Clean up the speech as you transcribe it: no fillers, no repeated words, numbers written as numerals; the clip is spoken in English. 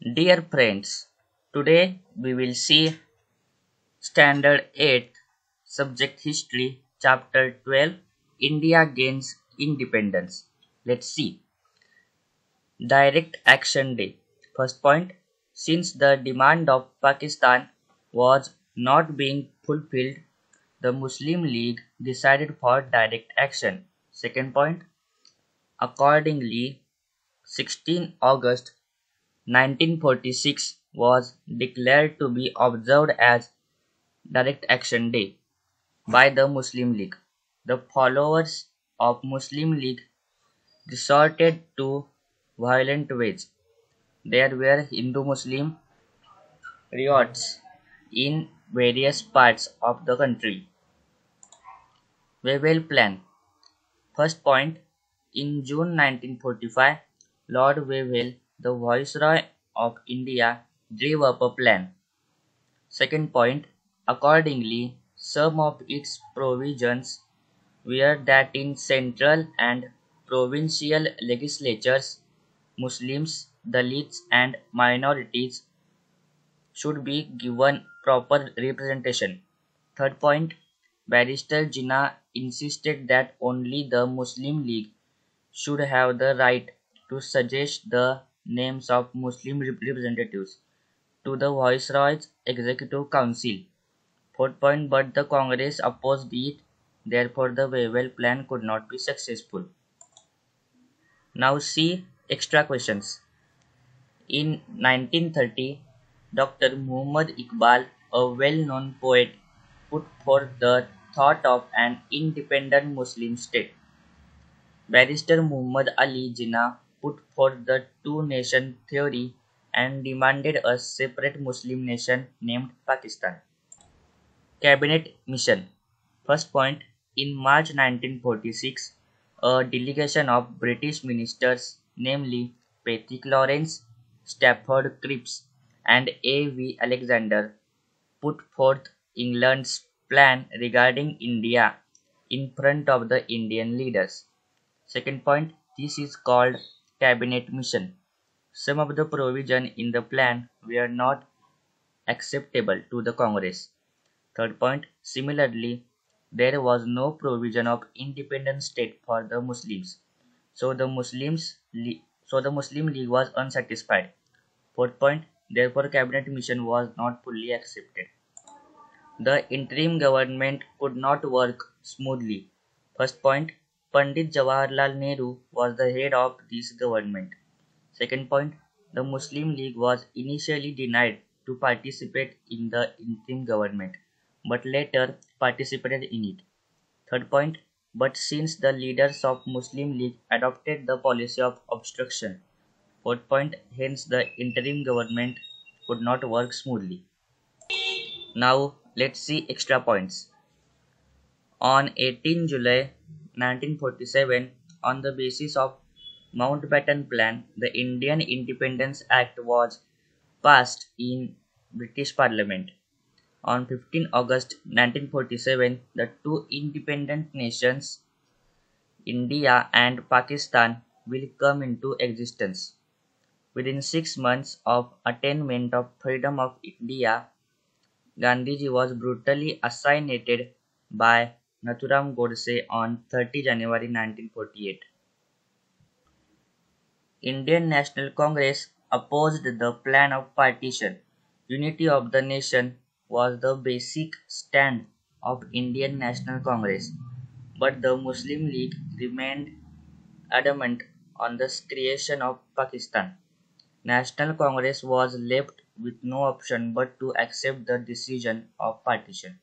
Dear friends, today we will see Standard 8, Subject History, Chapter 12, India Gains Independence. Let's see. Direct Action Day. First point, since the demand of Pakistan was not being fulfilled, the Muslim League decided for direct action. Second point, accordingly, 16 August 1946 was declared to be observed as Direct Action Day by the Muslim League. The followers of Muslim League resorted to violent ways. There were Hindu-Muslim riots in various parts of the country. Wavell Plan. First point, in June 1945, Lord Wavell, the Viceroy of India, drew up a plan. Second point, accordingly, some of its provisions were that in central and provincial legislatures, Muslims, Dalits, and minorities should be given proper representation. Third point, Barrister Jinnah insisted that only the Muslim League should have the right to suggest the names of Muslim representatives to the Viceroy's Executive Council. Fourth point, but the Congress opposed it, therefore the Wavell plan could not be successful. Now see extra questions. In 1930, Dr. Muhammad Iqbal, a well-known poet, put forth the thought of an independent Muslim state. Barrister Muhammad Ali Jinnah put forth the two-nation theory and demanded a separate Muslim nation named Pakistan. Cabinet Mission. First point, in March 1946, a delegation of British ministers, namely Patrick Lawrence, Stafford Cripps, and A. V. Alexander, put forth England's plan regarding India in front of the Indian leaders. Second point, this is called Cabinet Mission. Some of the provisions in the plan were not acceptable to the Congress. Third point, similarly, there was no provision of independent state for the Muslims, so the Muslim League was unsatisfied. Fourth point, therefore cabinet mission was not fully accepted. The interim government could not work smoothly. First point, Pandit Jawaharlal Nehru was the head of this government. Second point, the Muslim League was initially denied to participate in the interim government, but later participated in it. Third point, but since the leaders of Muslim League adopted the policy of obstruction. Fourth point, hence the interim government could not work smoothly. Now let's see extra points. On 18 July 1947, on the basis of Mountbatten Plan, the Indian Independence Act was passed in British Parliament. On 15 August 1947, the two independent nations, India and Pakistan, will come into existence. Within 6 months of attainment of freedom of India, Gandhiji was brutally assassinated by Nathuram Godse on 30 January 1948. Indian National Congress opposed the plan of partition. Unity of the nation was the basic stand of Indian National Congress, but the Muslim League remained adamant on the creation of Pakistan. National Congress was left with no option but to accept the decision of partition.